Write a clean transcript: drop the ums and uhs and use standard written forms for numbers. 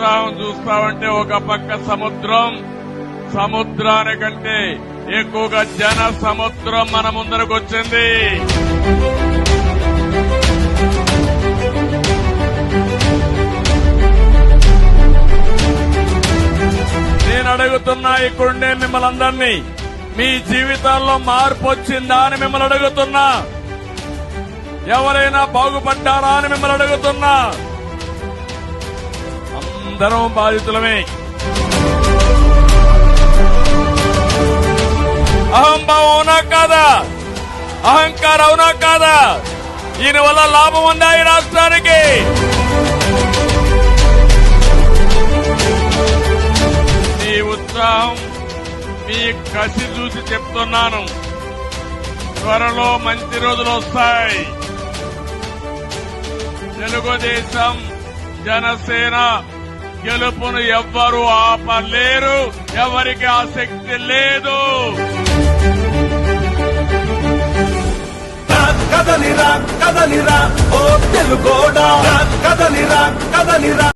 ఉత్సాహం చూస్తామంటే ఒక పక్క సముద్రం, సముద్రానికంటే ఎక్కువగా జన సముద్రం మన ముందరకు వచ్చింది. నేను అడుగుతున్నా ఇక్కడుండే మిమ్మల్ని అందరినీ, మీ జీవితాల్లో మార్పు వచ్చిందా అని మిమ్మల్ని అడుగుతున్నా. ఎవరైనా బాగుపడ్డారా అని మిమ్మల్ని అడుగుతున్నా. అందరం బాధితులమే. అహంభావం అవునా కాదా? అహంకారం అవునా కాదా? దీని వల్ల లాభం ఉందా ఈ రాష్ట్రానికి? మీ ఉత్సాహం, మీ కసి చూసి చెప్తున్నాను, త్వరలో మంచి రోజులు వస్తాయి. తెలుగుదేశం, జనసేన గెలుపును ఎవ్వరూ ఆపలేరు. ఎవరికి ఆసక్తి లేదు. కదలిరా కదలిరా ఓ తెలుగోడా, కదలిరా కదలిరా.